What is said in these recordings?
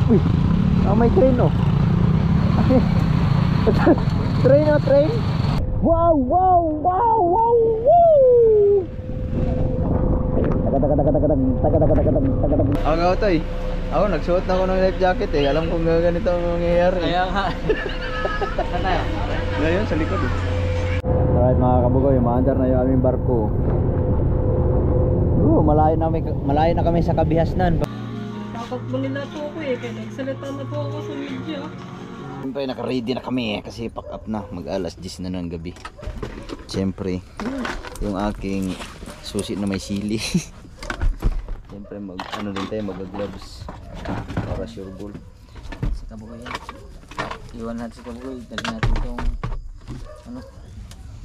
Uy, may train oh. Train oh, train. Wow, wow, wow, wow, wow. Tagatag. Ako Toy. Ako nagsuot na ako ng life jacket eh. Alam kong ganito ang mangyayari. Kaya nga. Saan tayo? Ngayon sa likod eh. Alright mga kabugoy, maandar na yung aming barko. Malayo na kami sa Kabihasnan. Tatakbo nila po ako eh, kaya nagsalita na po ako sa media. Siyempre naka-ready na kami eh, kasi pack up na, mag alas 10 na ng gabi. Siyempre, yung aking susi na may sili. Siyempre din tayo, mag-gloves para sure ball. Si Kabugoy yan. Iwan natin si Kabugoy, dali natin itong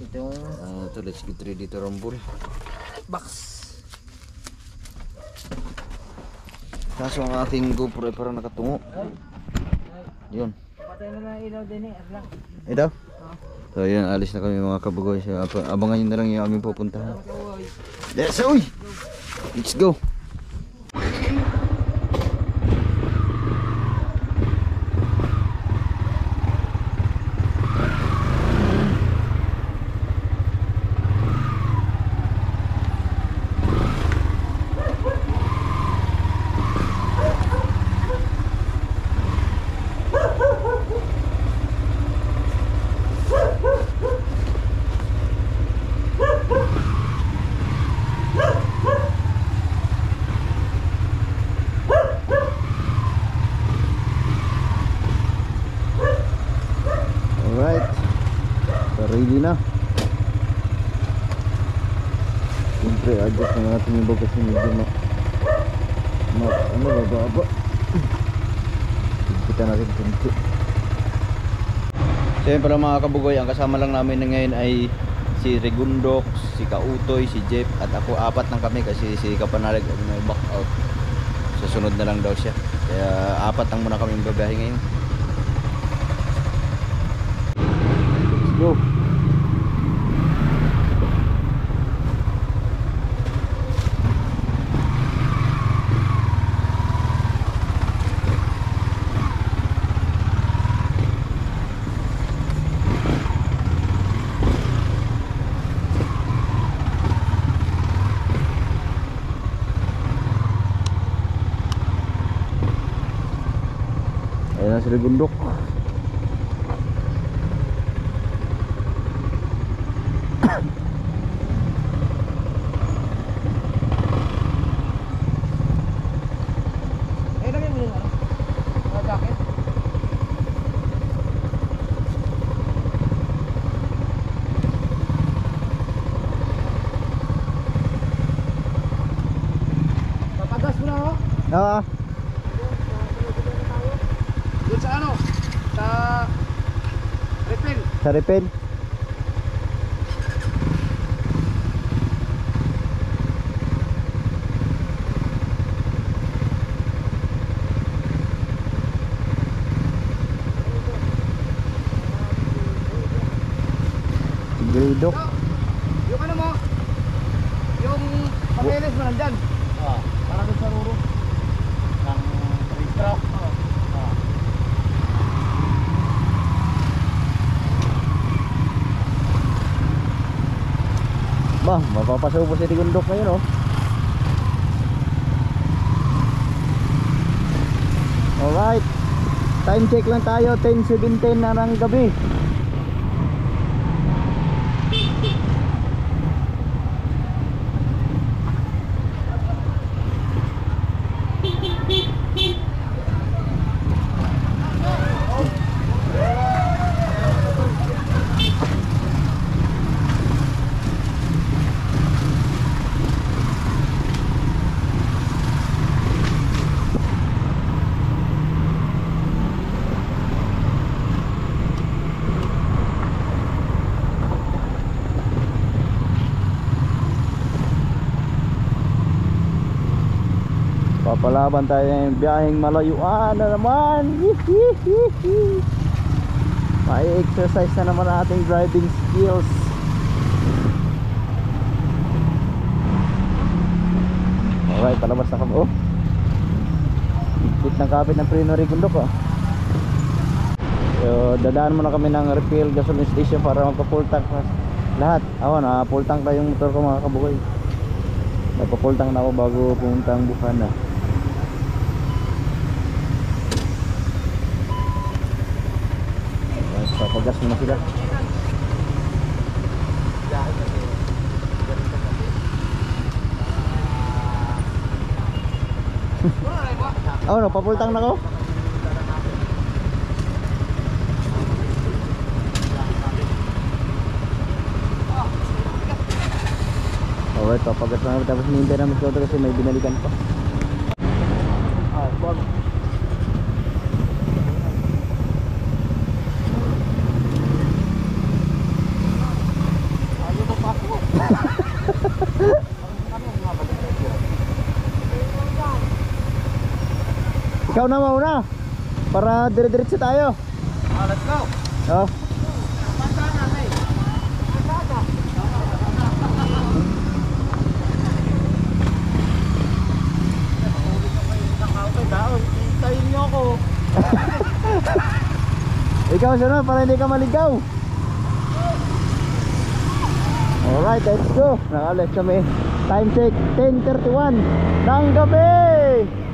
itong let's get ready to rumble. box. Kaso ang aking GoPro ay parang nakatungo. Yun. Patay na lang ilaw din eh, Arlang. Ito? So yun, alis na kami mga kabugoy. So, abangan nyo na lang yung aming pupuntahan. Let's go! Let's go! Alright, so ready na. Siyempre adjust na natin yung bag kasi medyo bababa. Kita natin kunti. So yun pala mga kabugoy, ang kasama lang namin na ngayon ay si Regundok, si Kautoy, si Jeff at ako. Apat lang kami kasi si Kapanalig ay may back out. Susunod na lang daw siya. Kaya apat lang muna kami babiyahe ngayon. Go. Ayan na sila Gundok. Doon sa ano? Sa refill. Sa refill. Gridok. Yung ano mo? Yung papeles mo nandyan. Para doon sa ruro. Ng registro. Bah, mapapasubo si Gundok ngayon oh. Alright, time check lang tayo, 10:17 na ng gabi. Papalaban tayo ng biyaheng malayuan na naman. May exercise na naman ang ating driving skills. Alright, palabas na kami. Oh, kapit ng preno Rigundok oh. So dadaan muna kami ng refill gasoline station para magpa-full tank lahat. Ako na full tank na yung motor ko mga kabukoy. Nagpa-full tank na ako bago pumunta ang Bukana. Papagas muna sila. Oh no, papultang na ko. Alright, papagas na kami tapos hinihintay namin si Otto kasi may binalikan pa. Ikaw na mauna para dire-diretso tayo. Let's go. Oh. Hintayin niyo ako. Ikaw sunod para hindi ka maligaw. Alright, let's go. Nakalis kami. Time check 10:31 ng gabi.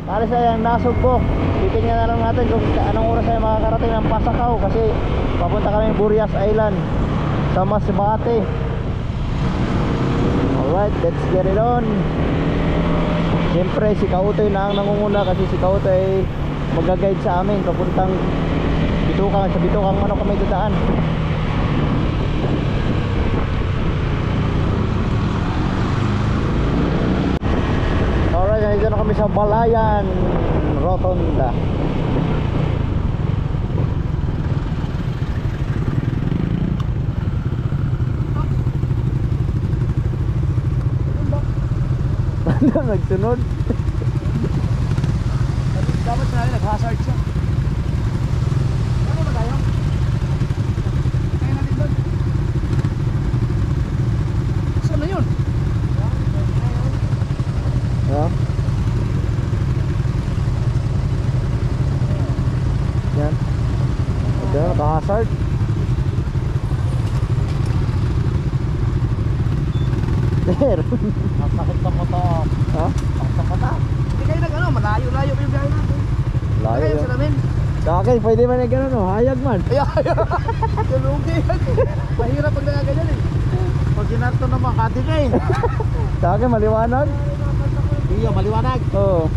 Para sa yung nasugbok. Titingnan na lang natin kung anong oras tayo makakarating ng Pasakaw kasi papunta kami Burias Island sa Masbate. Alright, let's get it on. Siyempre si Kautoy na ang nangunguna kasi si Kautoy mag-guide sa amin papuntang Bitukan. Sa Bitukan ano kami dadaan. Alright, nandito na kami sa Balayan Rotonda. Ano nagsunod? Dapat na rin nag-hazard siya. Ano ba tayo? Kaya natin doon. Saan na yun? Ha? Yan. Ito, naka-hazard. Pero Ang sakit sa mata. ha? Ang sa mata. Hindi kayo nag-ano, malayo-layo pa yung biyahe natin. Layo Kayo yan. sa namin. Sa akin, pwede man na gano'n, no? Hayag man. Ay. Kalugi yan. Mahirap pag nagaganyan eh. Pag ginarto naman, katikain. Sa akin, maliwanag. Iyo, maliwanag. Oo.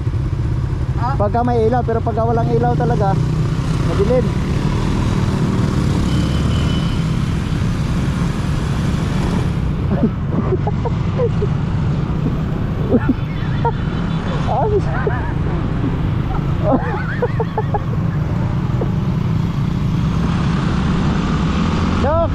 Ha? Pagka may ilaw, pero pagka walang ilaw talaga, madilim. Dok!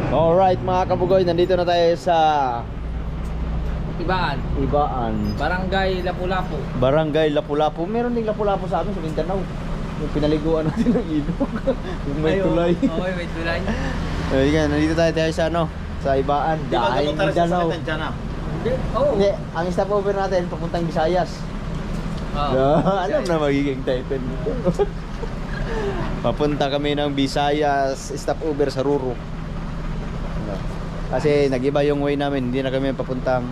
Alright mga kabugoy, nandito na tayo sa Ibaan. Ibaan, Barangay Lapu-Lapu. Barangay Lapu-Lapu. Meron ding Lapu-Lapu sa amin sa Mindanao. Yung pinaliguan natin ng ilog. Yung may tulay. Oo, may tulay. Ayun, nandito tayo sa ano, sa Ibaan. Dahil Mindanao. Hindi. Oo. Hindi, ang stopover natin papuntang Visayas. Alam na magiging title nito. Papunta kami ng Visayas, stopover sa Ruro. Kasi nag-iba yung way namin, hindi na kami papuntang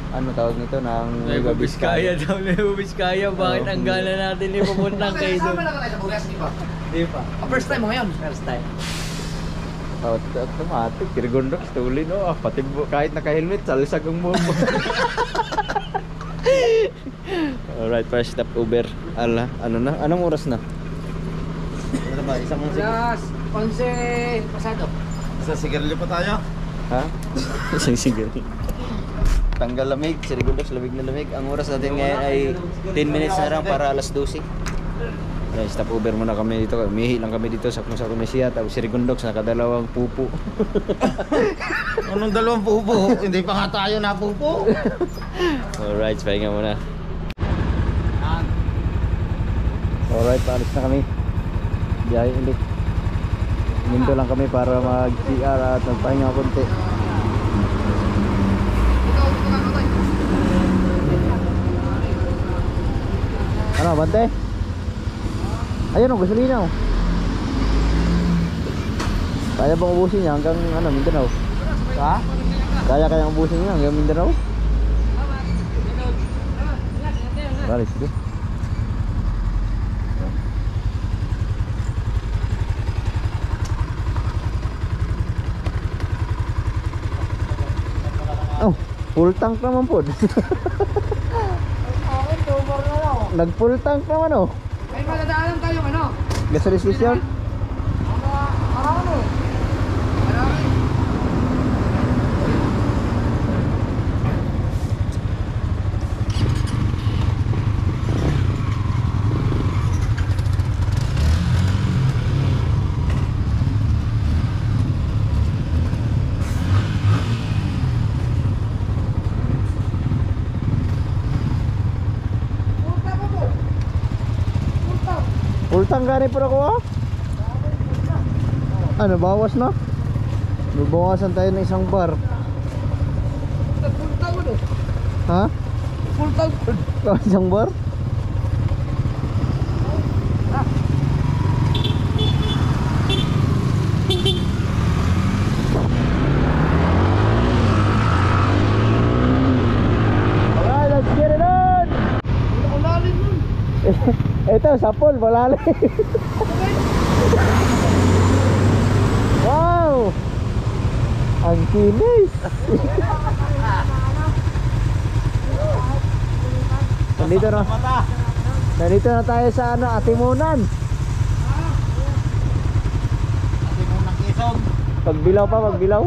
ano tawag nito ng Nueva Vizcaya daw, Nueva Vizcaya. Bakit ang gana natin ipapuntang kayo doon? Sama na ka tayo sa Burias, di ba? Di pa. First time mo ngayon? First time. Automatic, Tirigondok, stuli no. Pati kahit naka-helmet, salisag ang mo. Alright, first stop Uber. Ala, ano na? Anong oras na? Ano ba? Isang Alas 11 pasado. Sa sigarilyo pa tayo? ha? Isang sigarilyo. Tanggal lamig, Sirigundok, lamig na lamig. Ang oras natin ngayon ay 10 minutes na lang para alas 12. Okay, stop Uber muna kami dito. Umihi lang kami dito sa Kunesya. Tapos Sirigundok, nakadalawang pupo. Anong dalawang pupo? Hindi pa nga tayo na pupo. Alright, pahinga muna. Alright, paalis na kami. Biyahe ulit. Minto lang kami para mag-CR at magpahinga konti. Ano, bante? Ayun o, gasolina o. Kaya bang ubusin niya hanggang ano, Mindanao? Ha? Kaya kayang ubusin niya hanggang Mindanao? Balik, sige. Oh, full tank naman po. Nag full tank naman oh. May madadaanan tayo ano? Gasoline station? Marami. Marami. Full tank gani po ako ah. Ano, bawas na? Bawasan tayo ng isang bar. Full tank mo. Ha? Full tank. Isang bar? Alright, let's get it on! Unalim nun. Ito, sa pool, malalim. Wow! Ang kinis! Nandito na. Nandito na tayo sa ano, Atimunan. Atimunan Quezon. Pagbilaw pa, pagbilaw.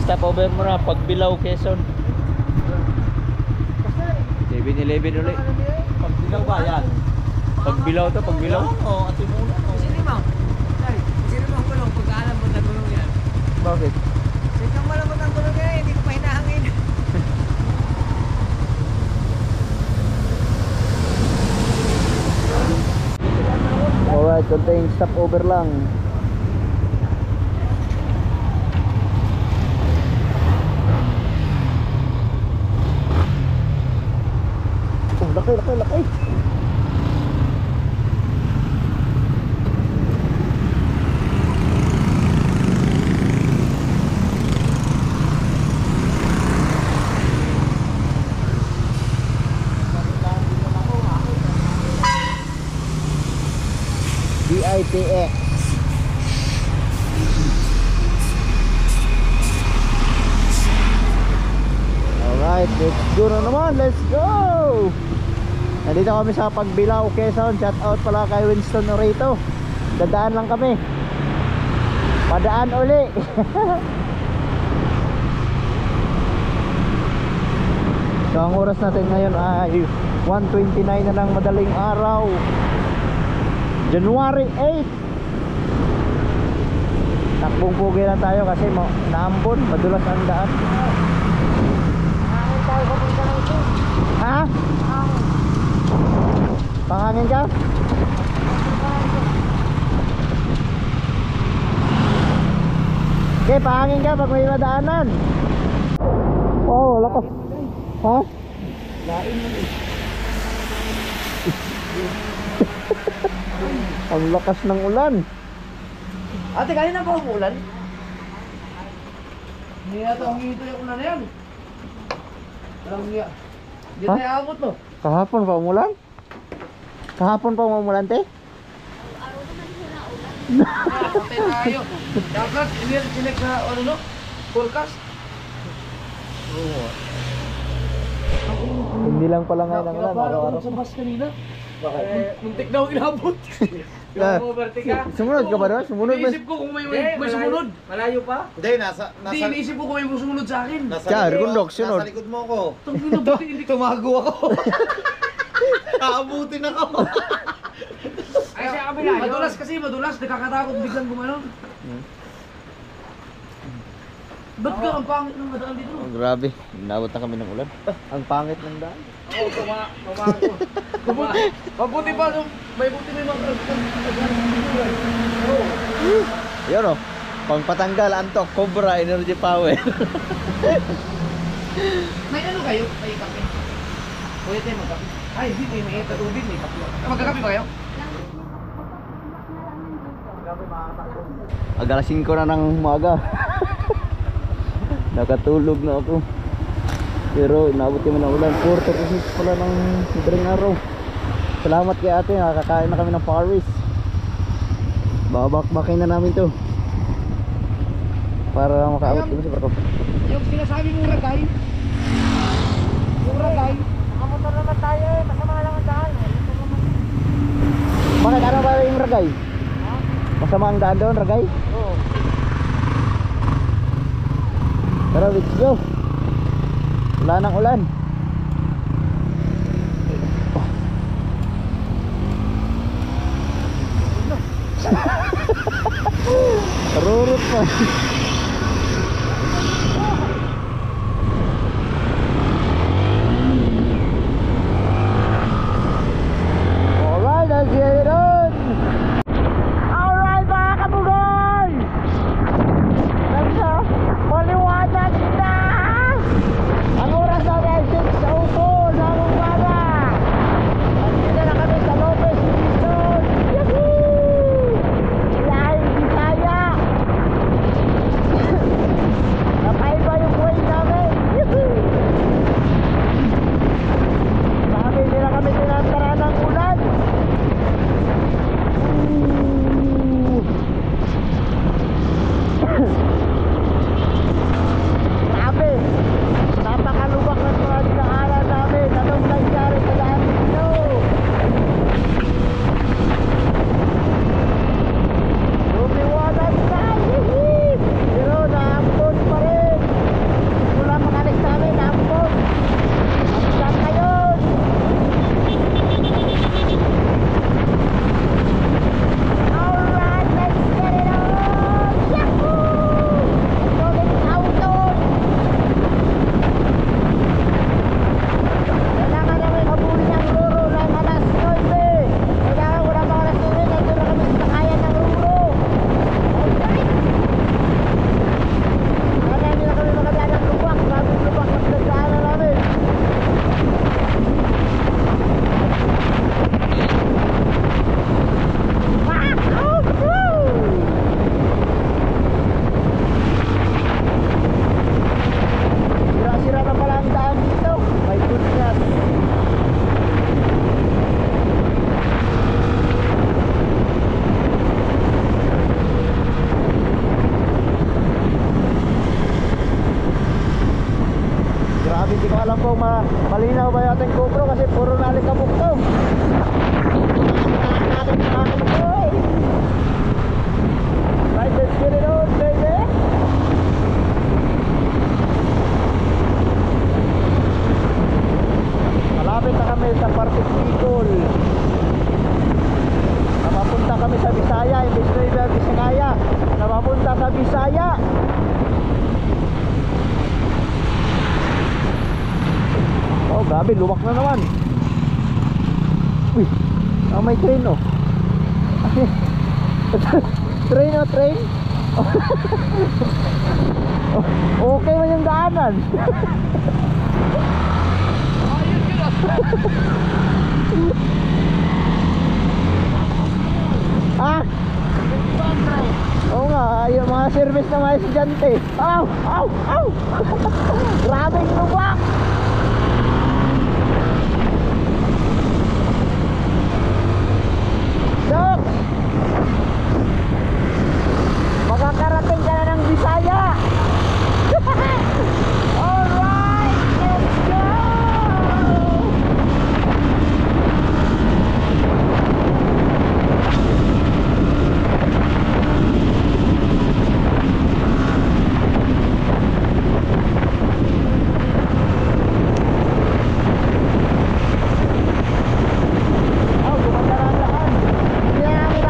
Stop over mo na, Pagbilaw, Quezon. 7-Eleven ulit. Pagbilaw ba yan? Pagbilaw to, Pagbilaw. Oo, Atimunan. Sino mo ang gulong? Pagkaalam mo na gulong yan. Bakit? Sino mo alam mo ang gulong yan? Hindi ko pa hinahangin. Alright, konting stop over lang. Oh, laki, laki, laki. DITX. Alright, let's go na naman, let's go! Nandito kami sa Pagbilaw, Quezon. Shout out pala kay Winston Orito. Dadaan lang kami. Padaan uli. So ang oras natin ngayon ay 1:29 na ng madaling araw, January 8. Takbong pugi lang tayo kasi naambon, madulas ang daan. Ha? Pangangin ka? Okay, pangangin ka pag may madaanan. Oh, lakas. Ha? Lain mo eh. Ang lakas ng ulan. Ate, kanina pa umulan? Hindi na ito, humihito yung ulan na yan. Walang hiya. Hindi Ha? na iabot mo. Kahapon pa umulan? Kahapon pa umulan, te? Patay tayo. Dapat, sinek na ano no? Forecast. Hindi lang pala ngayon ang ulan, araw-araw. Sa bus kanina. Muntik na ako inabot. Ah, Yung overtake ka? Sumunod ka ba doon? Sumunod ba? Iniisip ko kung may sumunod. Malayo pa? Hindi, nasa Hindi, iniisip ko kung may sumunod sa akin. Kaya, Rundok, sunod. Nasa likod mo ako. Tangina, buti hindi tumago ako. Aabutin ako. Ay, siya kabila yun. Madulas kasi, madulas. Nakakatakot biglang gumanon. Ba't ka ang pangit ng madaan dito? Oh, grabe, inabot na kami ng ulan. Ang pangit ng daan. Oo, tumago. Mabuti pa, may buti may mga Oo. Yun o, pang patanggal, antok, cobra, energy power. May ano kayo? May kape? Pwede tayo magkape. Ay, hindi, may tubig, may kape. Magkakape ba kayo? Alas 5 na ng umaga. Nakatulog na ako. Pero inabot kami ng ulan. 4:36 pala ng madaling araw. Salamat kay ate, nakakain na kami ng Paris. Babakbakin na namin to para makaabot kami sa barko. Yung sinasabi mong ragay. Yung ragay. Nakamotor naman tayo eh. Masama lang ang daan. Bakit ano ba yung ragay? Masama ang daan doon, ragay? Oo. Tara, let's go. Wala nang ulan. Rurut pa. Alright, let's get it on. Alright mga kabugay, maliwanag na. Ang oras na ay 6:04 ng umaga. Nandito na kami sa Lopez Bison. Yahoo! Lahing Bisaya. Nakaiba yung buhay namin. Yahoo! Sabi nila kami tinatara ng ulan. Sabi, napakalubak ng mga dinaanan namin. Anong nangyari sa lahat nito? Lumiwanag na! Yehip! Pero naampon pa rin. Wala makalig sa amin, naampon. Magsak ngayon! Alright, let's get it on! Yahoo! Going out! Kailangan namin habulin ang ruro ng alas 9. Kailangan ko na mga alas 9. Nandun na kami sa sakayan ng ruro. Alright! Kaya hindi na kami makadaan ng lubak. Bagong lubak na pinagdaanan namin. Sira-sira na pala ang daan dito. My goodness. Grabe, hindi ko alam kung malinaw ba yung ating GoPro kasi puro nalikabok to. Right, let's get it on, baby. Malapit na kami sa Partik Bicol. Napapunta kami sa Bisaya, imbis na iba Bisaya. Napapunta sa Bisaya. Oh, grabe, luwak na naman. Uy, may train oh. Train oh, train. Okay man yung daanan. Ah! Oo nga, yung mga service na mga estudyante. Aw! Aw! Aw! Grabing lubak! Dok! Makakarating ka na ng Bisaya! Alright! Let's go! Oh, gumanda na ang lahat. Hindi na namin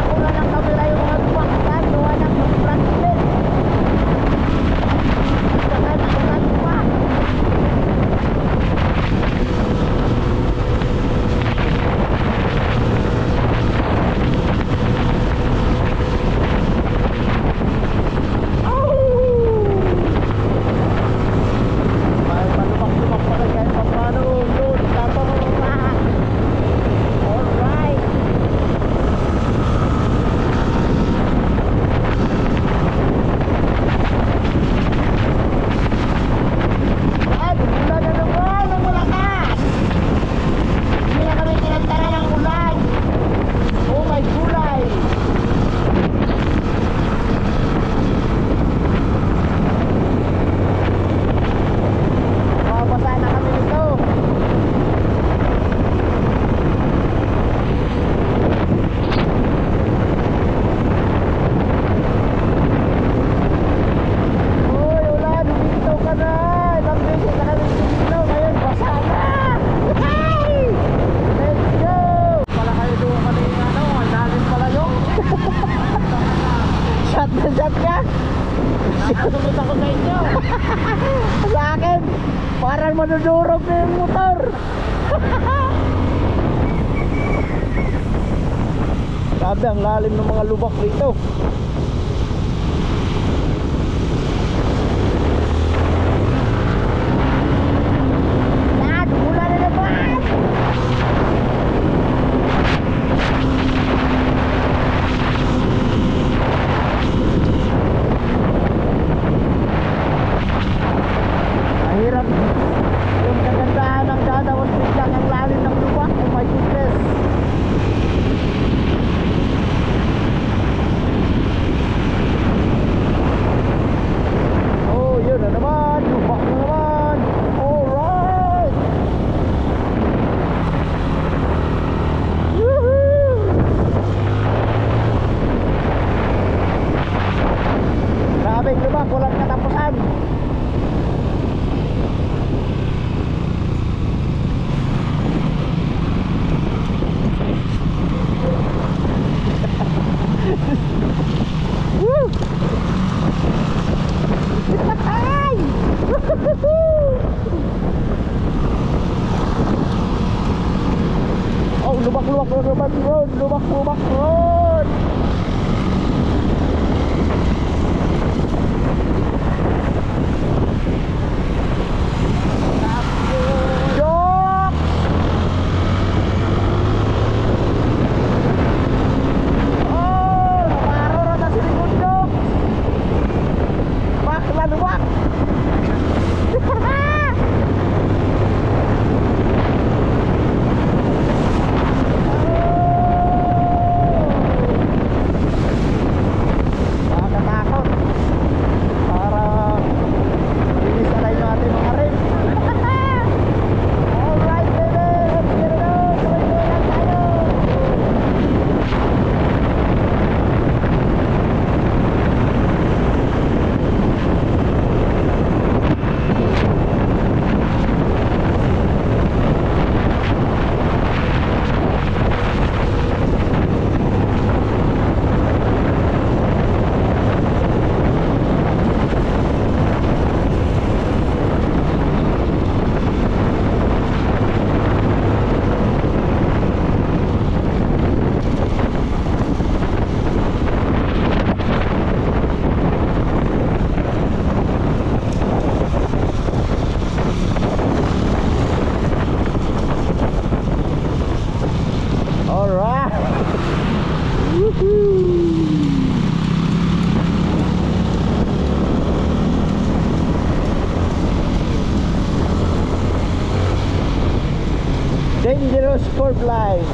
shot na shot ka. Nakasunod ako sa inyo. Sa akin, parang manudurog na yung motor. Sabi, ang lalim ng mga lubak dito. Yan, mula na naman. Mahirap yung kagandahan ng dadawat biglang ang lalim ng lubak. Oh my goodness. Oh, yun na naman. Lubak na naman. Alright. Woohoo! Grabe lubak. Walang katapusan. Woo! Ay! Oh, lubak road, lubak road. Jok! Oh, naparo na si Segundo. Bakla lubak. Nakakatakot. Para bilis alay natin mga rin. Alright baby, let's get it on. Tuloy-tuloy lang tayo. Alright. Woohoo. Dangerous sport line.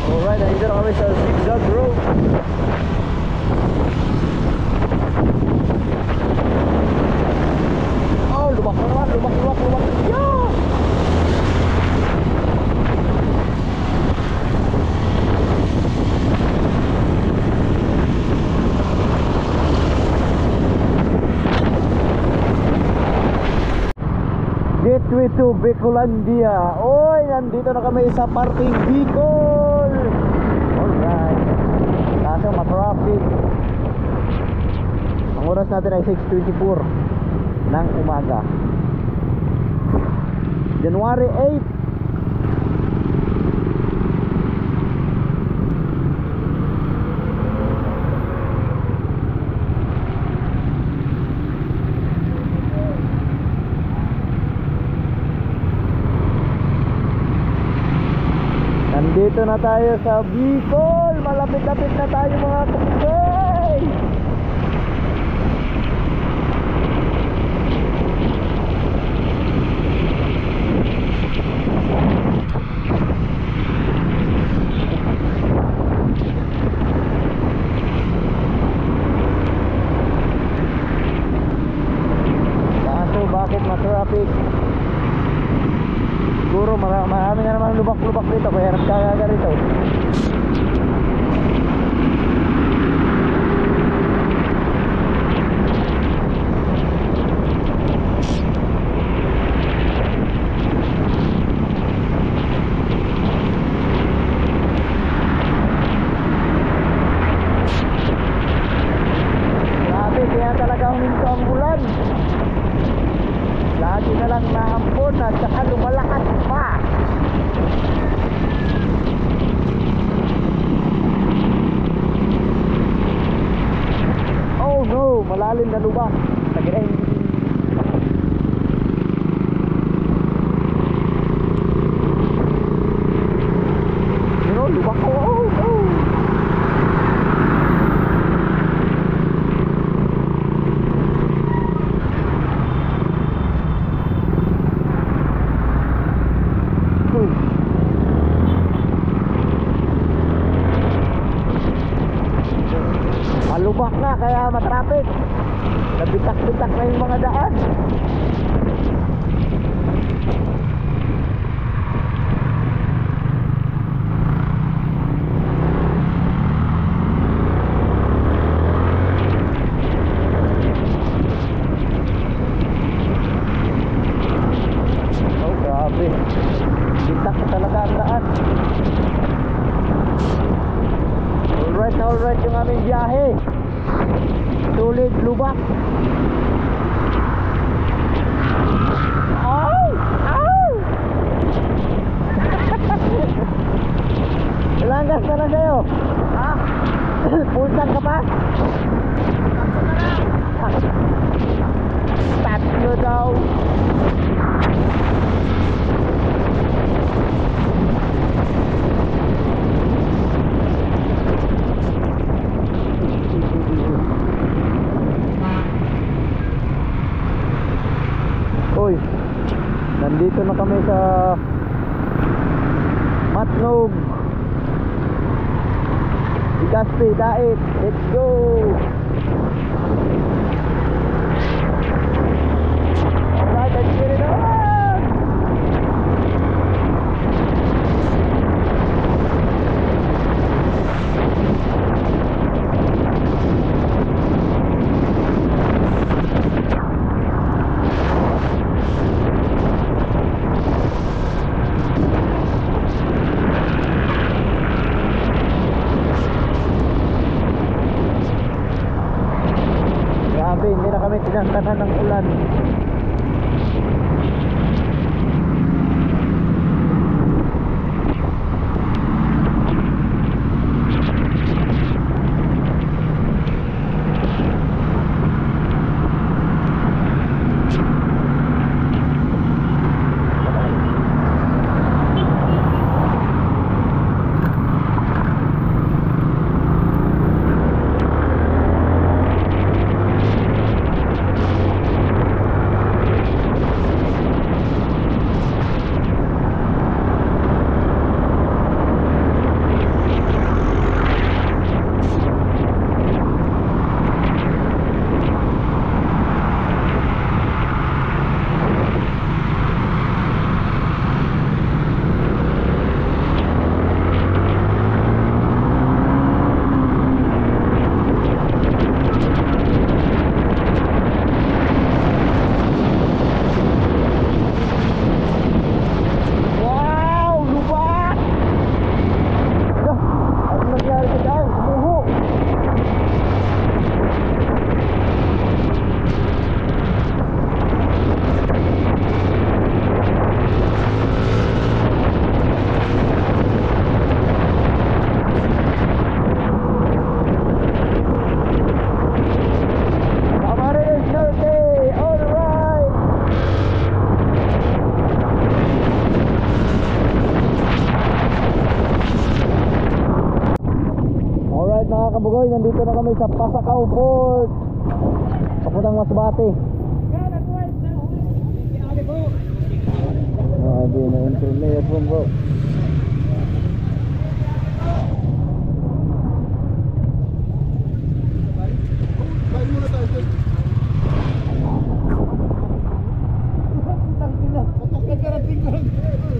Alright, nandito na kami sa zigzag road. Oh, lubak na naman, lubak. Yeah! Gateway to Bicolandia. Oy, nandito na kami sa parking Bicol. Alright. Kaso matraffic. Ang oras natin ay 6:24 ng umaga. January 8. Nandito na tayo sa Bicol. Malapit-lapit na tayo mga kapitay. Kaso bakit ma-traffic? Siguro marami na naman lubak-lubak dito kaya nagkagaga rito. malalim na lubak. Tagireng. Pero lubak ko. Malubak na kaya matraffic. Nabitak-bitak na yung mga daan. Oh, grabe. Bitak na talaga ang daan. Alright yung aming biyahe. Sulit lubak. Ow! Ow! Ilang gas na lang sa'yo? Ha? Pulsan ka pa? Tatlo daw. Uy, nandito na kami sa Matnog Legazpi, Dait. Let's go. Alright, let's get it on. Hindi na kami tinantanan ng ulan. Kabugoy, nandito na kami sa Pasakaw Port. Papuntang Masbate. Grabe na internet bro.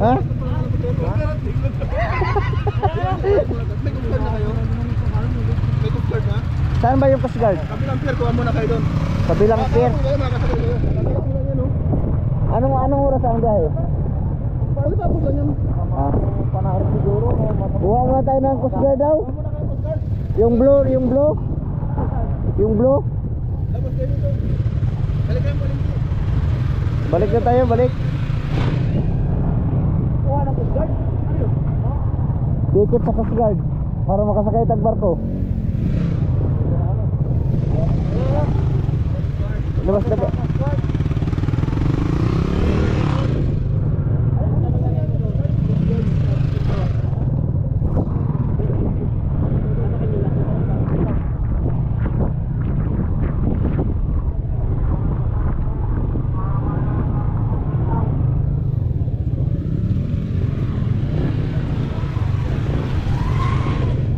Ha? Saan ba yung Coast Guard? Kabilang pier, kuha muna kayo doon. Kabilang pier. Anong oras ang biyahe? Pagkatapos lang yan. Panahon siguro. Kuha muna tayo ng Coast Guard daw. Yung blue. Yung blue. Tapos kayo dito. Balik kayo, balik. Balik na tayo, balik. Kuha ng Coast Guard. Ano? Ticket sa Coast Guard para makasakay tag barko. Labas na ba?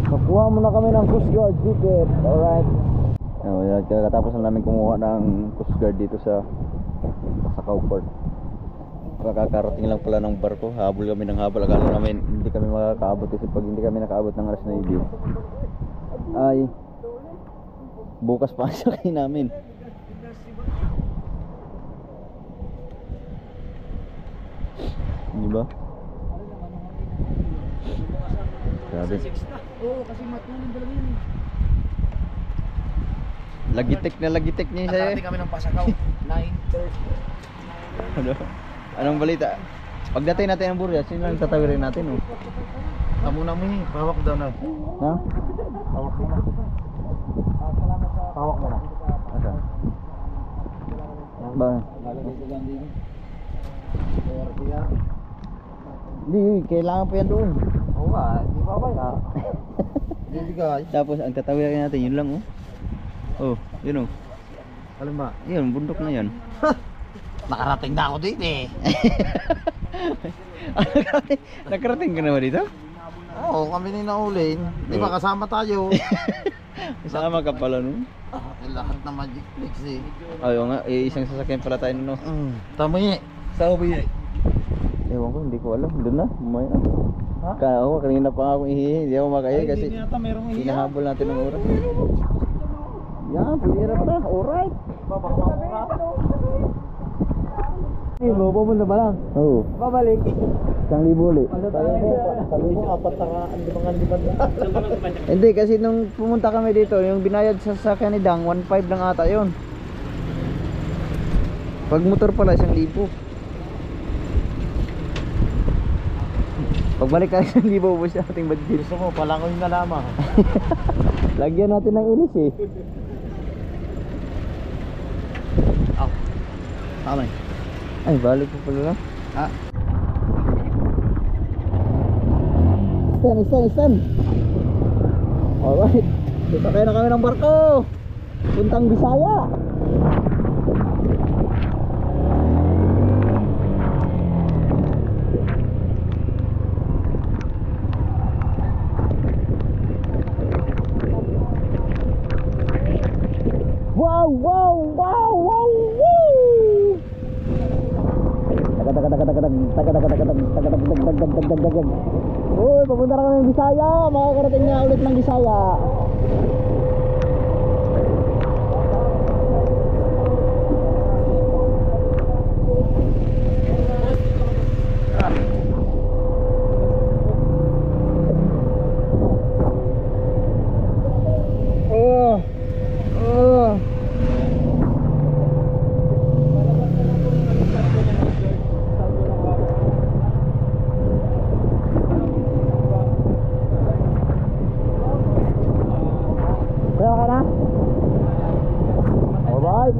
Nakuha muna kami ng Coast Guard ticket. Alright. Katapos na namin kumuha ng Coast Guard dito sa Cowport. Kakarating lang pala ng barko. Habol kami ng habol. Akala namin hindi kami makakaabot kasi pag hindi kami nakaabot ng alas 9 ay bukas pa ang sakay namin. Di ba? Grabe. Oo, kasi matulog talaga yun. Lagitik na lagitik niya sa'yo. Nakarating kami ng Pasakaw. 9:30. Ano? Anong balita? Pagdating natin ng Burya, sino lang tatawirin natin? Oh? Tamo na mo eh. Pawak daw na. Ha? Pawak mo na. Pawak mo na. Asa? Ba? Hindi, kailangan pa yan doon. Oo nga, di ba ba ya? Hindi guys. Tapos ang tatawirin natin, yun lang oh. Oh, yun oh. Alam ba? Yun, bundok na yun. Nakarating na ako dito eh. Nakarating ka naman dito? Oo, kami ni naulin. Di ba kasama tayo? Kasama ka pala nun? Lahat na Magic Flex eh. Ayaw nga, isang sasakyan pala tayo no. Tama eh. Sa ubi eh. Ewan ko, hindi ko alam. Doon na, umaya na. Ha? Kaya ako, kanina pa ako ihihi. Hindi ako makaya kasi Hindi yata merong iya. hinahabol natin ng oras. Yan, pwede na pala. Alright. Ibo, pumunta ba lang? Oo. Babalik. 1,000 ulit. Sabi mo, 4,500. Hindi, kasi nung pumunta kami dito, yung binayad sa sasakyan ni Dang, 1,500 lang ata yun. Pag motor pala, 1,000. Pagbalik ka 1,000 ubos sa ating budget. Gusto mo, palangoy na lamang. Lagyan natin ng ilis eh. Aw. Tama eh. Ay, balik po pala lang. Ha? Stand. Alright. Sakay na kami ng barko. Puntang Bisaya. Wow! Uy, papunta na kami ng Bisaya. Makakarating na ulit ng Bisaya. Kaya ka na? Alright.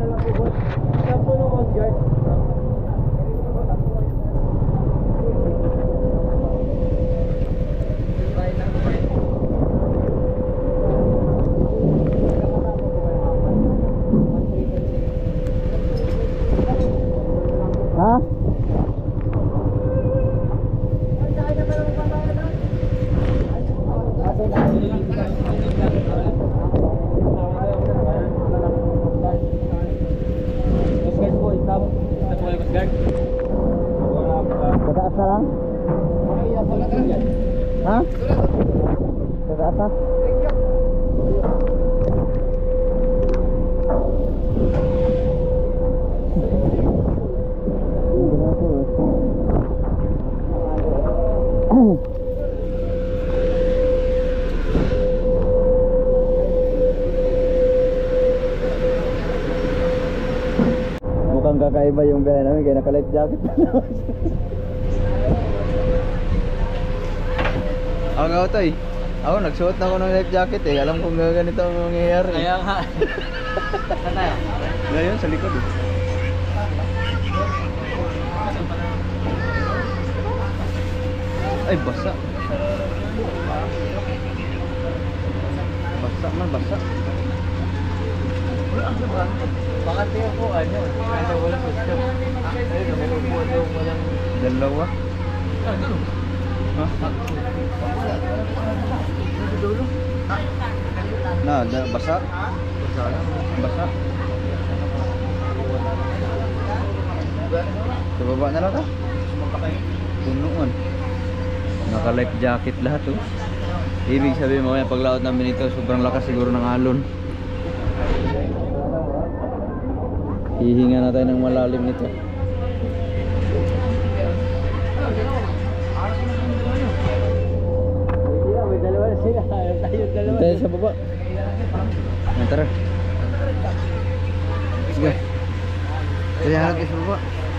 Ha? Tataas na lang? Ha? Tataas na? Mukhang kakaiba yung biyahe namin kaya naka-life jacket na naman. Ako nga ito eh. Ako nagsuot na ako ng life jacket eh. Alam kong ganito ang mangyayari. Kaya nga. Saan tayo? Ngayon, sa likod eh. Ay, basa. Basa man, basa. Baka tiyo po, ano, walang gusto. Ayun, may upuan daw walang... Dalawa. Ha? Basa. Basa. Sa baba na lang ka? Punuan. Naka-life jacket lahat oh. Ibig sabihin mo kaya paglaot namin ito, sobrang lakas siguro ng alon. Hihinga na tayo ng malalim nito. May dalawa na sila. Tayo dalawa. Tayo sa baba. Tara. Sige. Kaya harap sa baba.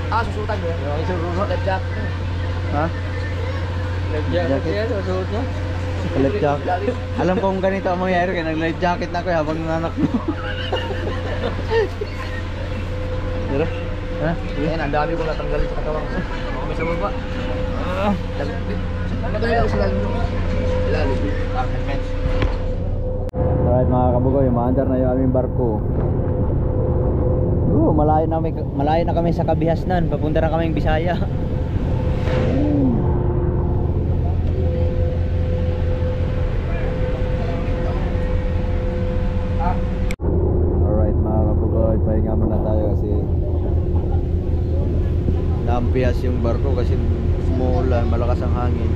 Susutan mo. Life jacket. Ha? Life jacket yan, susuot niya. Life jacket. Alam ko kung ganito ang mangyayari kaya nag-life jacket na ako habang nanganak mo. Tara. Ha? Ayan, ang dami kong natanggalin sa katawan ko. Kami sa baba. Madali ako sa lalim. Helmet. Alright mga kabugoy, maandar na yung aming barko. Malayo na kami sa Kabihasnan. Papunta na kaming Bisaya. Alright mga kabugoy, pahinga muna tayo kasi naampias yung barko kasi umuulan, malakas ang hangin.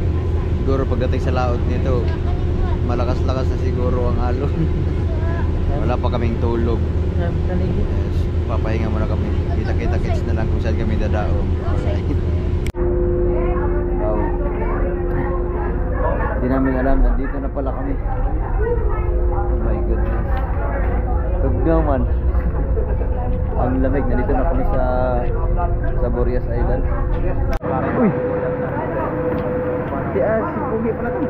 Siguro pagdating sa laot nito, malakas-lakas na siguro ang alon. Wala pa kaming tulog. Yes, papahinga muna kami. Kita-kita-kits na lang kung saan kami dadaong. Alright. Wow. Hindi namin alam, nandito na pala kami. Oh my goodness. Tugnaw man. Ang lamig, nandito na kami sa Boreas Island. Uy! Si Pugi pala to.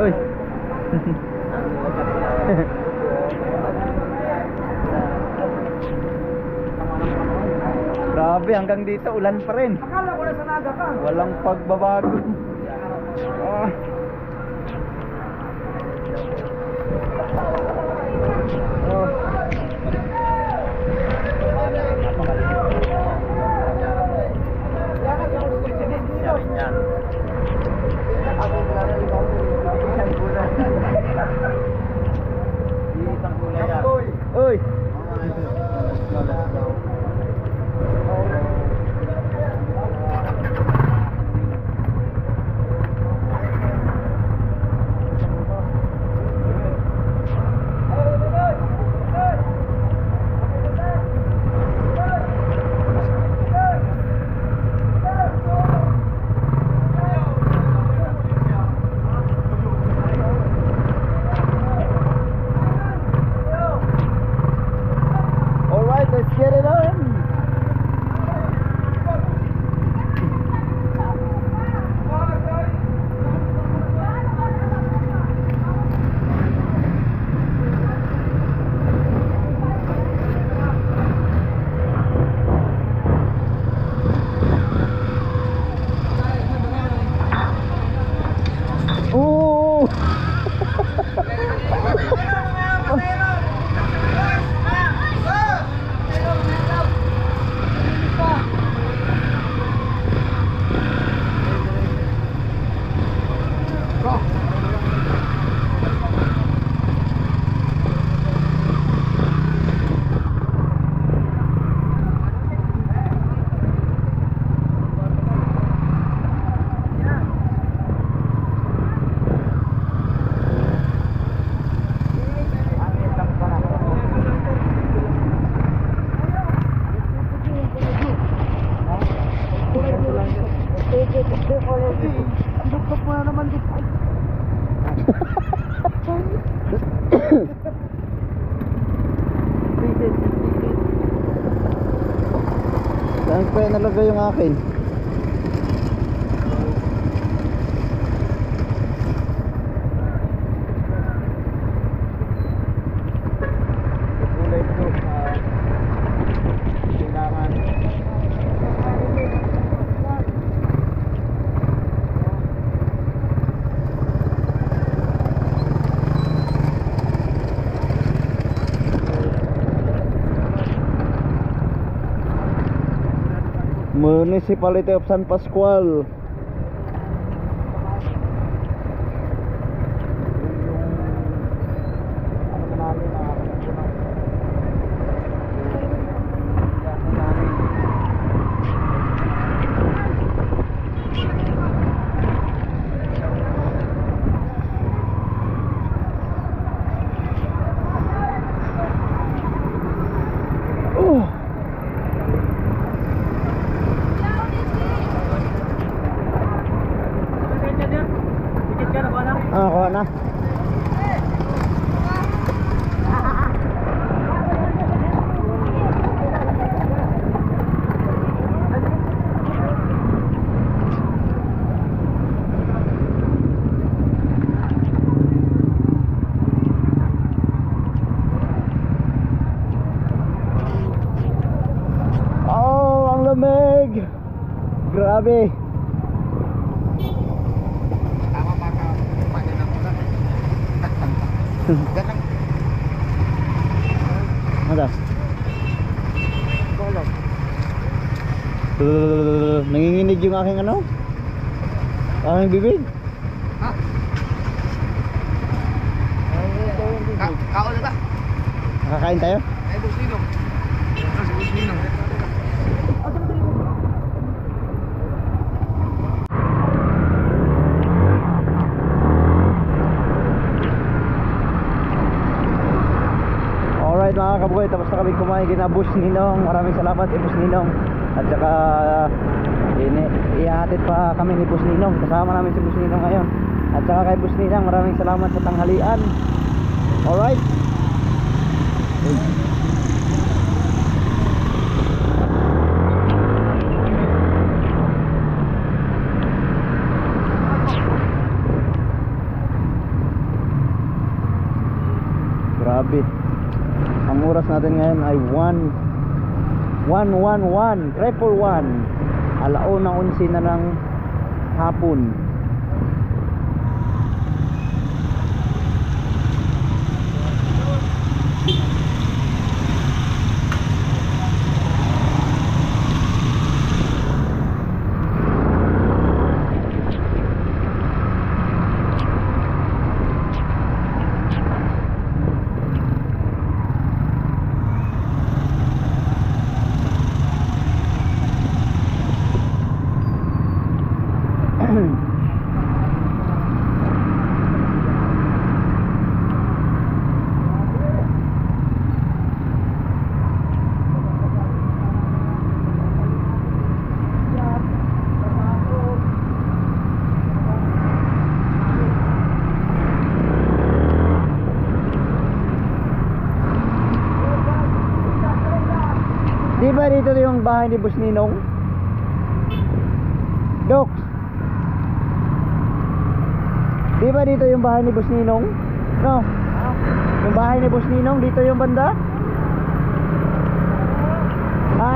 Uy! Grabe, hanggang dito ulan pa rin. Akala ko na sa naga ka. Walang pagbabago. Ah. Oh. Uy! Alright, let's get it on! Oh! Saan pa yan nalagay yung akin? Kulay ito. Municipality of San Pascual. Kuha na. Oh, ang lamig. Grabe. Ada. Nanginginig yung aking ano? Aking bibig. Ha? Kaon na ba? Nakakain tayo? Ay, Busninong. Si Busninong. Alright mga kabugoy, tapos na kami kumain kina Boss Ninong. Maraming salamat Boss Ninong. At saka ihahatid pa kami ni Boss Ninong. Kasama namin si Boss Ninong ngayon. At saka kay Boss Ninong, maraming salamat sa tanghalian. Alright. Grabe. Ang oras natin ngayon ay 1:111, 3:41. Alauna 11 na ng hapon. Di ba dito yung bahay ni Boss Ninong? Dok. Di ba dito yung bahay ni Boss Ninong? No. Yung bahay ni Boss Ninong dito yung banda? Ha?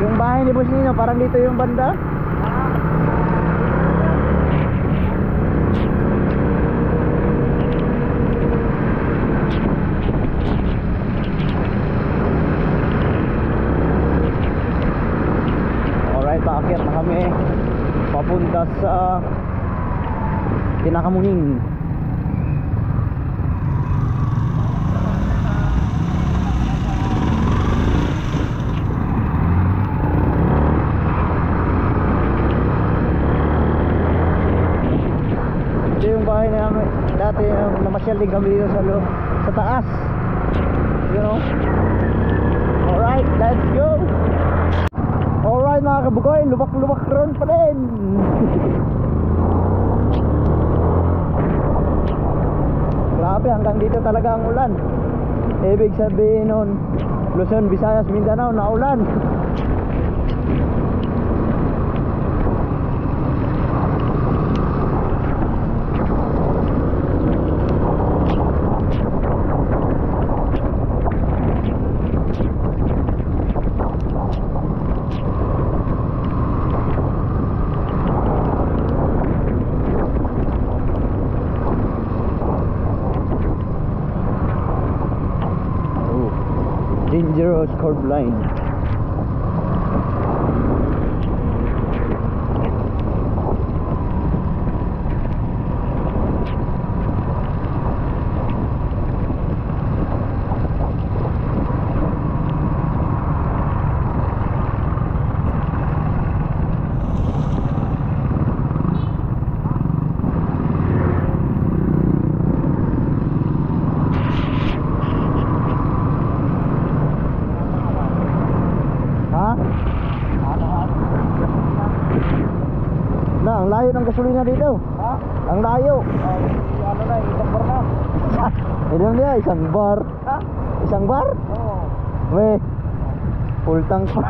Yung bahay ni Boss Ninong parang dito yung banda? Paakyat na kami papunta sa Kinakamuning. Ito yung bahay namin dati, namasyal din kami dito sa taas, you know. Alright, let's go. Alright mga kabugoy, lubak-lubak ron pa rin. Grabe, hanggang dito talaga ang ulan. Ibig sabihin nun, Luzon, Visayas, Mindanao, naulan. Dangerous curb line. layo ng gasolina dito. Ha? Ang layo. Ano na, isang bar na. Ilan niya? Isang bar. Ha? Isang bar? Oo. Weh. Full tank pa.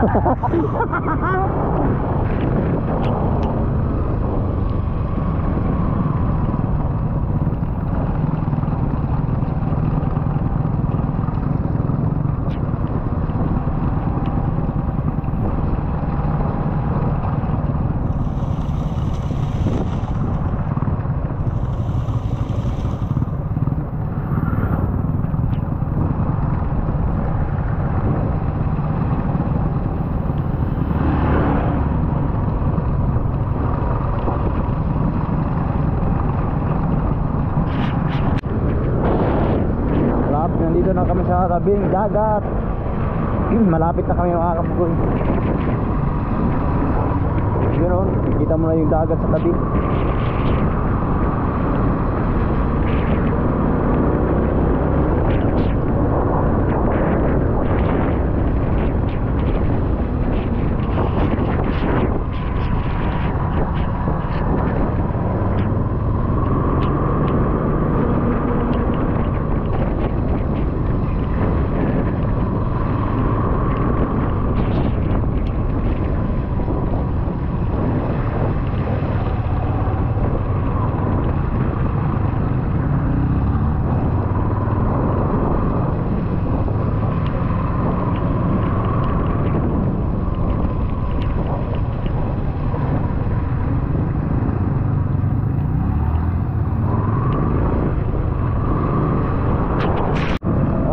Nandito na kami sa tabing dagat. Malapit na kami mga kapugoy. Yun o, kita mo na yung dagat sa tabi.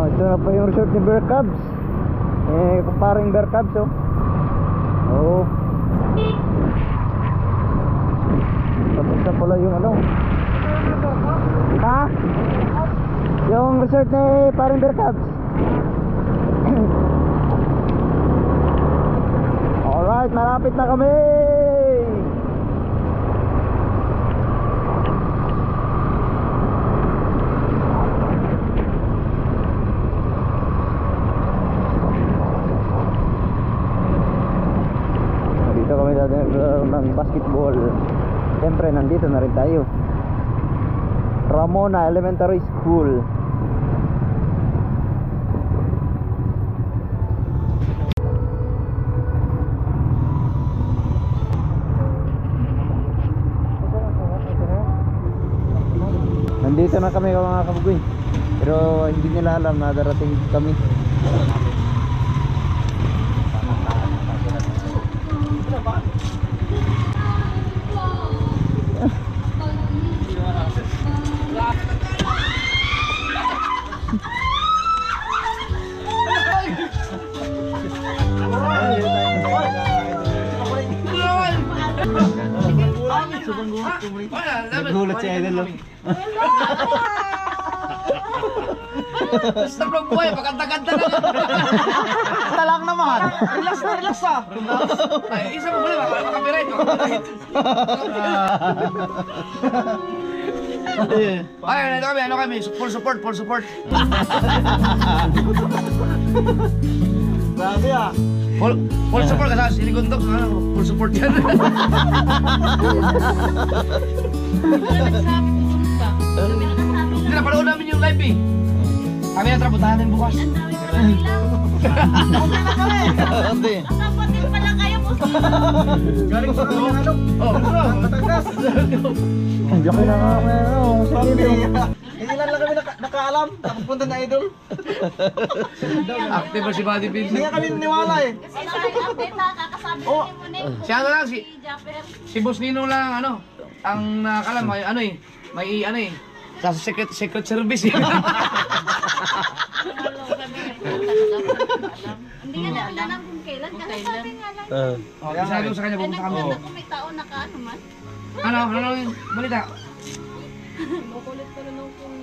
Ito na pa yung resort ni Bear Cubs. Paring Bear Cubs oh. Oo. Tapos na pala yung ano. Ha? Yung resort ni paring Bear Cubs. Alright, malapit na kami. Dito kami ng basketball. Siyempre nandito na rin tayo. Ramona Elementary School. Nandito na kami mga kabugoy. Pero hindi nila alam na darating kami. Nagulat si Idol. Basta vlog buhay, pagkanta-kanta na. Talang naman. Relax na, relax ah. Ay, isa mo muli, makapiright. Ay, ano kami, full support, full support. Grabe ah. Full support kasi sinikundok, full support yan. Hindi, napanood namin yung live eh. Kami na trapuntahan din bukas. Hindi. Kapatid pala kayo po. Galing sa ano? Oh, Batangas. Diyan na nga Hindi lang kami nakaalam. Tapos punta na Idol. active ba si Buddy Pins? Hindi nga kami naniwala eh. Kasi sa update na kakasabi Oh, ni Muning. si ano lang, si Japper. Boss Nino lang, ano, ang nakakalam, may ano eh, may ano eh, sa secret service eh. Hindi nga namin alam kung kailan. Kasi sabi nga lang. Oh, sabi ko sa kanya, Ay, pumunta kami. nagkanda kung may tao nakaano man. Ano yung balita? Makulit pa rin ako kung...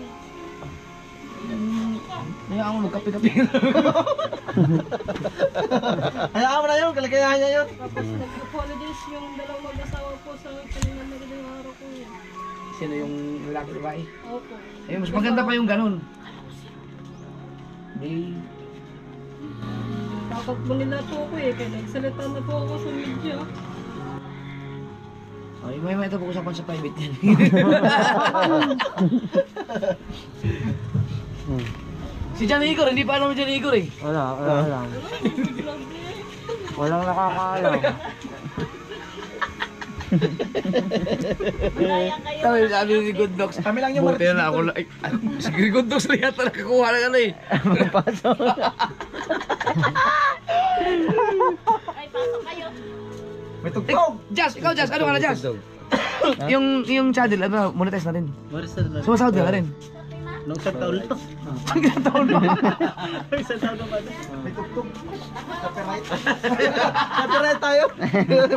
Hayaan mo, magkape-kape. Hayaan mo na yun. Kalagayahan niya yun. Tapos nag-apologize yung dalawang mag-asawa po sa kanina magandang araw ko yun. Sino yung lalaki babae? Opo. Eh, mas maganda pa yung ganun. Di, Takot mo nila po ako eh, kaya nagsalita na po ako sa media. Ay, may ito pag-usapan sa private yan. Si John Igor, hindi pa alam mo John Igor eh. Wala lang. Walang nakakaalam. Kaya kayo. Sabi ni Good Dogs. Kami lang yung buti na ako lang. Si Good Dogs na yata nakakuha ng ano eh. Pasok. Ay, pasok kayo. May tugtog! Jazz! Ikaw Jazz! Ano ka na Jazz? yung channel, ano, monetize na rin. Sumasahod ka na rin. Nung isang taon lang. Ang ilang taon ba? Isang taon na ba? May tugtog. Copyright tayo.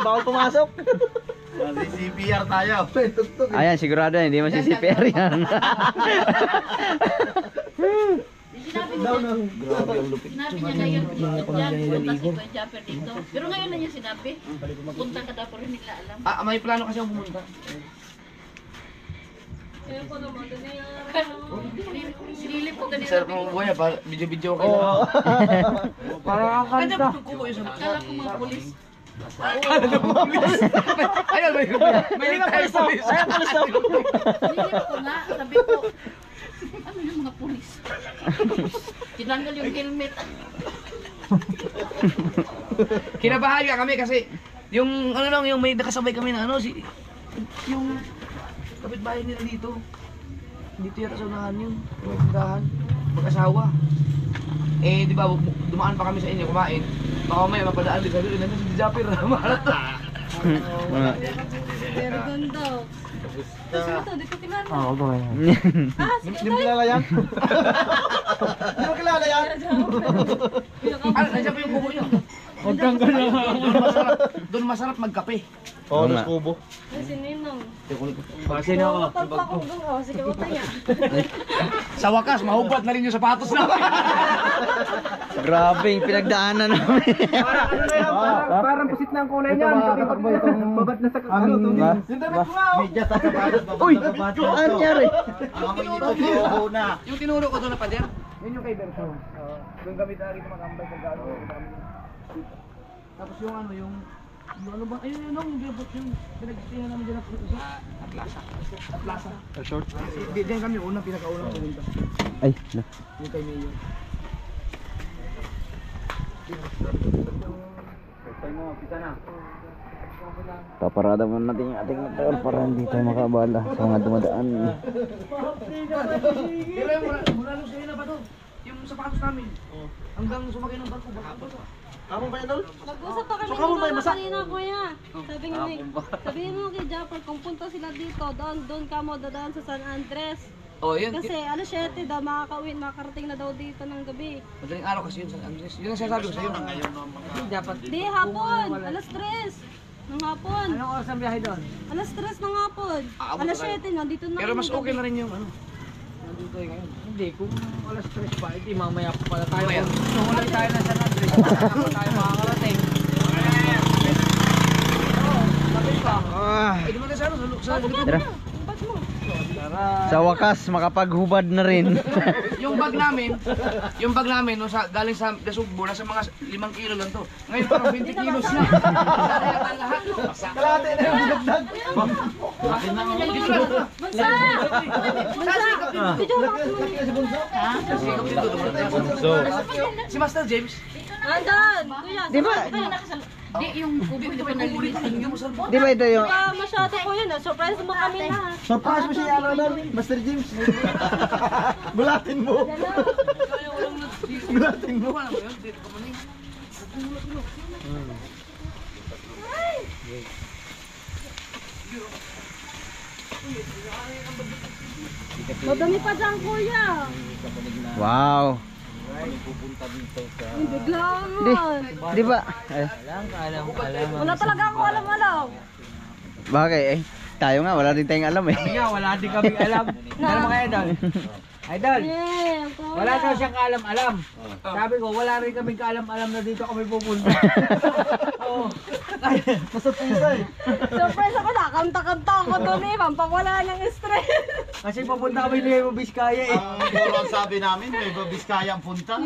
Bawal pumasok. CPR tayo. May tugtog. Ayan, sigurado hindi mo si CPR yan. Sinabi niya, Grabe ang lupit. sinabi niya ngayon, punta si Kuya Japper dito. Pero ngayon na niya sinabi, punta ka daw pero hindi nila alam. Ah, may plano kasi akong pumunta. Kaya ko naman, ganyan. Sinilip ko ganito. Sir, kung buhay, video-video kayo. Parang ang Kanya kanta. ba kuko yung sa Akala ko mga pulis. Ayun, may tayo pulis. Ay, pulis daw. Sinilip ko nga, sabi ko, ano yung mga pulis? Tinanggal yung helmet. Kinabahan ka kami kasi yung ano lang, yung may nakasabay kami na ano, yung kapitbahay nila dito. Dito yata sa unahan yun. Yung tindahan. Mag-asawa. Eh, di ba, dumaan pa kami sa inyo kumain. Baka may mapadaan din sabi, nandiyan si Japper. Mahalat na. Pero ganda. Sino to? Di ko kilala. Oo, gawin. Ah, si Hindi mo kilala yan? Hindi mo kilala yan? Ano, nandiyan pa yung kubo nyo? Huwag kang gano'n. Doon masarap magkape. Oo, Dos Kubo. Ay, si Ninong. Sino ako? Kapag pa akong doon. Sige, utay niya. Sa wakas, mahubad na rin yung sapatos namin. Grabe yung pinagdaanan namin. Parang pusit na ang kulay niyan. Tatakbo itong babat na sa ano. Yung damit ko nga. Medya sa sapatos. Uy, ano nangyari? Yung tinuro ko doon na pader, yun yung kay Berto. Doon kami dito magambay pag gano'n. Tapos yung ano, yung ano ba? Ayun yun, yung bilbot yung pinagtitingan namin dyan sa Atlasa. Atlasa. Short. Diyan kami unang, pinakaunang pumunta. Ay, na. Yung kay Mayor. Paparada muna natin yung ating motor para hindi tayo makabala sa mga dumadaan. Pero yung mula nung sa'yo na ba to? Yung sapatos namin. Hanggang sumakay ng barko. Kamong ba yan, Dol? Nag-usap pa kami ng mama kanina, kuya. Sabi nga, sabihin mo kay Japper, kung punta sila dito, doon ka mo dadaan sa San Andres. Oh, yun. Kasi alas 7 daw, makakarating na daw dito ng gabi. Madaling araw kasi yun sa Andres. Yun ang sinasabi ko sa'yo. Di, hapon, alas 3 ng hapon. Anong oras ang biyahe doon? Alas 3 ng hapon. Aabot Alas na tayo. 7 na, dito na Pero mas kami okay gabi. na rin yung ano. Nandito tayo ngayon. Hindi, kung alas 3 pa, hindi mamaya pa pala tayo. Mamaya. Kung wala tayo na San Andres, baka tayo makakarating. Oo, lapit pa. Eh, di ba tayo sa ano? Sa likod. Tara. Ba't mo? Sa wakas, makapaghubad na rin. Yung bag namin, no, galing sa Dasugbo, nasa mga 5 kilo lang to. Ngayon parang 20 kilos na. Lahat. Kalahati na yung dagdag. Dito na. Bunsa! Bunsa! Dito Si Master James. Andan! Kuya, Di ba? Di, yung kubo hindi pa nalilisin. Di ba ito yung... masyado ko yun. Surprise mo kami lahat. Surprise mo siya, Ronald. Master James. Bulatin mo. Bulatin mo. Ano ba yun? Dito ka muna Madami pa dyan, kuya. Wow. Yung biglaan. Di ba? Alam. Wala talaga ako alam-alam. Bakit eh? Tayo nga, wala din tayong alam eh. Kaya wala din kami alam. Ano mga idol? Idol, Eh, kuya. wala daw siyang kaalam-alam. Sabi ko, wala rin kaming kaalam-alam na dito kami pupunta. Oo. Masupusa eh. Surprise ako na. Kanta-kanta ako doon eh. Pampawala ng stress. Kasi papunta kami ni Nueva Vizcaya eh. Ang puro ang sabi namin, may Biskaya ang punta.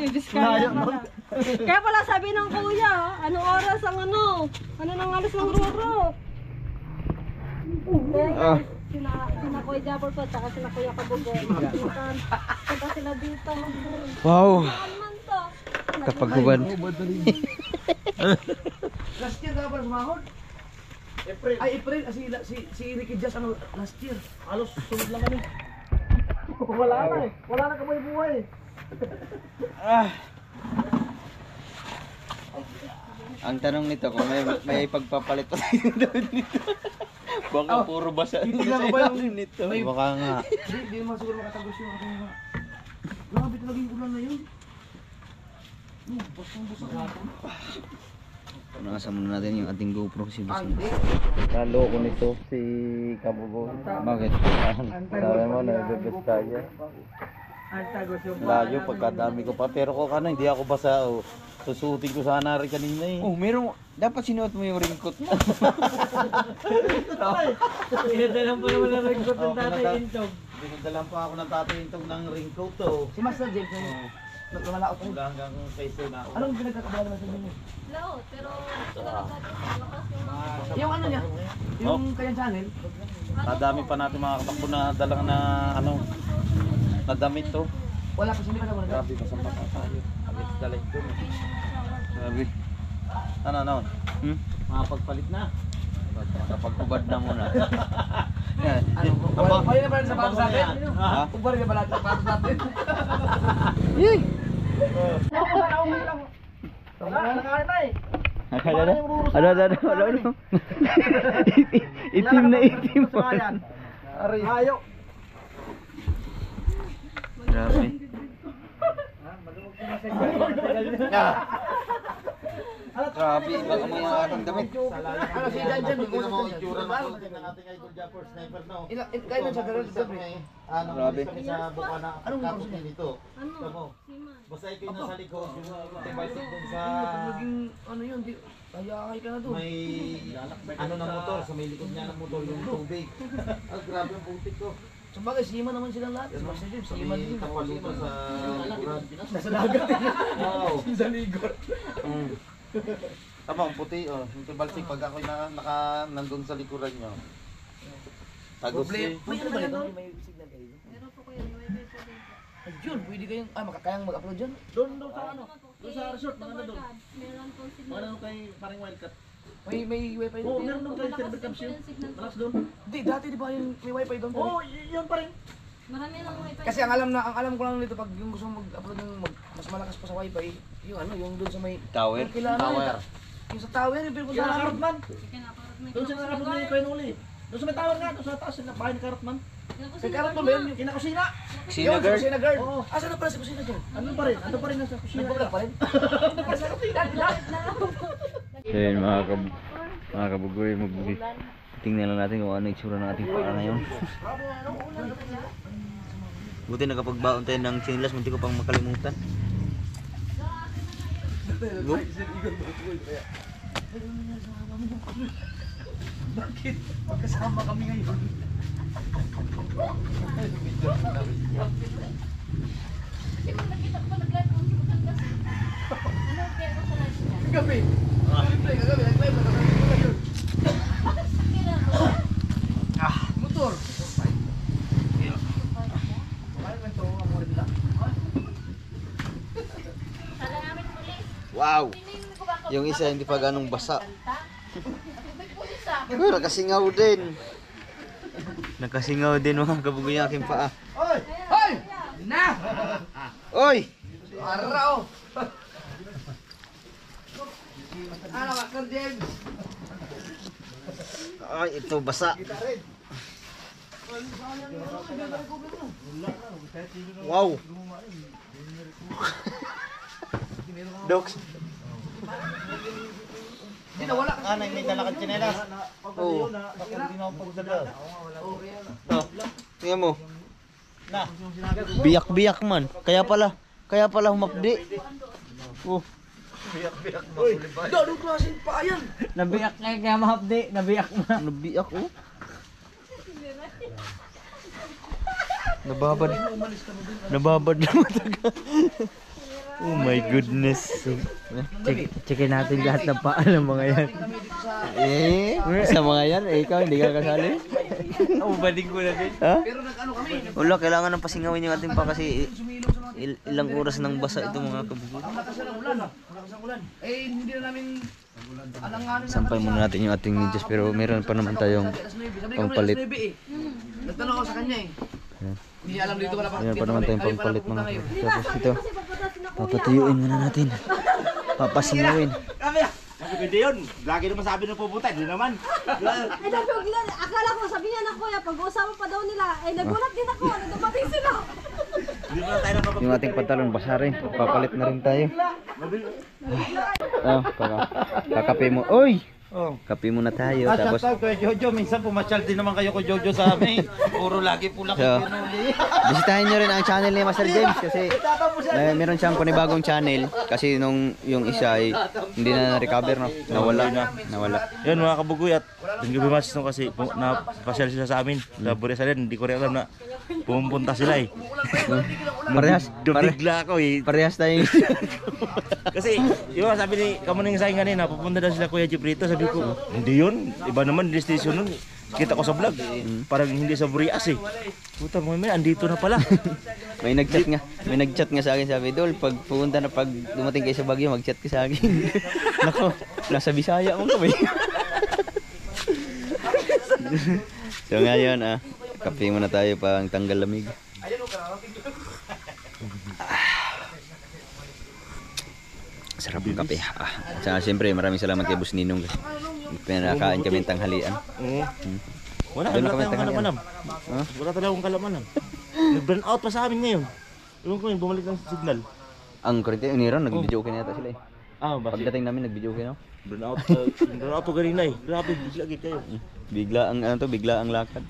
Kaya pala sabi ng kuya, anong oras ang ano? Ano nang alis ng ruro? Ah. Sina Kuya Japper po, tsaka sina Kuya Kabugo. Punta sila dito. Wow. Saan man to? Kapaguban. Last year ka pa sumahod? April. Ay, April. Si Ricky Jazz ano, last year. Halos sunod lang kami. Wala na eh. Wala na kabuhay-buhay eh. Ang tanong nito kung may pagpapalit pa tayo nito. Baka puro basa Hindi lang ba yung nito. Baka nga. Hindi naman siguro makatagos yung aking mga. Grabe talaga yung ulan na yun. Basta hapon. Punasan muna natin yung ating GoPro si Ah, Boss. hindi. Lalo ko nito si Kabugo. Bakit? Sabi mo na bebes tayo. Layo pagkadami ko pa. Pero kung ano, hindi ako basa. Oh. Susutin ko sana rin kanina eh. Oh, meron. Dapat sinuot mo yung raincoat mo. Pinadalan pa naman ang record ng tatay Intog. Dinadalan pa ako ng tatay Intog ng raincoat to. Si Master James na yun. Nagkamalaot ko. Wala hanggang kaysa na ako. Anong pinagkakabala na sa inyo? Laot, pero talaga lakas yung mga... Yung ano niya? Yung kanyang channel? Kadami pa natin mga katakbo na dalang na ano, na damit to. Wala pa, hindi pa naman. Grabe, masama pa tayo. Alit galit dun. Sabi. Ano? Makapagpalit na. Kapagkubad na muna. Ano? Wala na pala sa patos natin? Ha? Kung rin na pala sa patos natin? Yay! Nakain na eh. Ano? Itim na itim. Ayaw. Grabe. Grabe, iba ang mga aking damit. Ano si Jan Jan? Tingnan mo ang itsura ng ating idol Japper Sniper no. Kaya na sa garage sa Ano, Grabe. kami sa buka na kapot niya dito. Ano? Tamo. Siman. Basta ikaw yung nasa likod, yung bicycle dun sa Naging ano yun, hayakay ka na doon. may ano ng motor, sa may likod niya ng motor yung tubig. Grabe ang putik ko. Sabagay, sima naman silang lahat. Si Master James, sima May din. kapaluto sa likuran. Nasa dagat eh. Wow. Sa ligor. Tama, ang puti oh. Yung tibalsik pag ako'y nandun sa likuran nyo. Tagos eh. May ano ba nito? May signal kayo? Meron po kayo, may wifi po dito. Ayun, pwede kayong, makakayang mag-upload dyan? Doon sa ano? Doon sa resort, mga doon. Meron po signal. Ano kay parang wildcat? May wifi Oo, doon? meron doon kay Silver Camp siya. Malakas doon. Hindi, dati di ba yung may wifi doon? Oo, yun pa rin. Marami lang wifi. Kasi ang alam ko lang nito pag yung gusto mong mag-upload ng mas malakas pa sa wifi, yung ano, yung doon sa may Tower? Tower. Yung sa tower, yung Yung pinuntahan namin. Karotman. Kinakarot Doon sa Karotman yung kayo nuli. Doon sa may tower nga, doon sa taas, sa bahay ni Karotman. Kay Karot mo ba yun? Yung kinakusina. Sino Yun, girl? Kusina Guard. Oo. Asa na pala si Kusina Guard? Ano pa rin? Ano pa rin nasa kusina? Nagbablog pa rin? So yun mga kabugoy, magbugi. Tingnan lang natin kung ano yung itsura ng ating paa ngayon. Buti nakapagbaon tayo ng chinilas, munti ko pang makalimutan. Go. Bakit? Magkasama kami ngayon. Kagabi. Kagabi. Nag-live na kami. Motor. Wow! Yung isa hindi pa ganong basa. Pero nakasingaw din. Nakasingaw din mga kabugoy yung aking paa. Hoy! Hoy! Na! Oy! Araw! Ano ka, Sir James? Ay, ito basa. Wow! Doks. Hindi na wala. Ah, may dala ka tsinelas. Oo. Hindi na ako pagdala. Oh, tingnan mo. Na. Biyak-biyak man. Kaya pala humapdi. Oh, Biyak-biyak mo. Anong klaseng pa yan? Nabiyak kaya mahapdi. Nabiyak ma. nabiyak oh. Nababad. Nababad na matagal. Oh my goodness. Checkin natin lahat ng paalam mga yan. Sa mga yan, ikaw hindi ka kasali? Ubading ko na din. Ha? Pero nag-ano kami. Wala, kailangan ng pasingawin yung ating pa kasi ilang oras nang basa ito mga kabukid. Malakas na ulan. Malakas ang ulan. Eh, hindi na namin alanganin na. Sampay muna natin yung ating medyas pero meron pa naman tayong pampalit. Nagtanong ako sa kanya eh. Hindi niya alam dito wala pa. Meron pa naman tayong pampalit mga ngayon. kabukid. Tapos ito, Kasi pagpunta sila kuya. papatuyuin muna natin. Papasingawin. Pwede yun. Lagi naman sabi ng pupunta, hindi naman. Ay, nabigla. Akala ko, sabi niya na kuya, pag-uusapan pa daw nila. Ay, nagulat din ako. Dumating sila. Hindi naman tayo nakapag... Yung ating pantalon basa rin. Papalit na rin tayo. Oh, kakape mo. Oy! Oh. Kape muna tayo. Tapos Tapos kay Jojo, minsan pumasyal din naman kayo kay Jojo sa amin. Puro lagi po lang So, pinuli. bisitahin nyo rin ang channel ni Master James kasi meron siyang panibagong channel kasi nung yung isa ay hindi na na-recover no. Nawala. Yun mga kabugoy at yung gabi mas no, kasi napasyal sila sa amin. Sa Burisalin, hindi ko rin alam na pumunta sila eh. Dumigla ako eh. Parehas tayo. Kasi yun sabi ni Kamuning Saing kanina, pupunta daw sila Kuya Jeprito. Sabi ko, hindi yun. Iba naman destination nun. Kita ko sa vlog. Parang hindi sa Burias eh. Puta mo may andito na pala. May nag-chat nga sa akin, sabi, Dol, pag dumating kayo sa Baguio, mag-chat ka sa akin. Nako, nasa Bisaya mo kami. So ngayon, kape muna tayo pang tanggal lamig. Sarap ng kape. Saka siyempre, maraming salamat kay Boss Ninong. Pinakain kami ng tanghalian. Wala Doon na kami tayong kalamanan. Wala talagang kalamanan. Nag-burn out pa sa amin ngayon. Ewan ko yun, bumalik ng signal. Ang kurente, uniron, nag-video kayo yata sila eh. Basi. Pagdating namin, nag-video kayo. Burn out po kanina eh. Grabe, bigla kayo. Bigla ang lakad.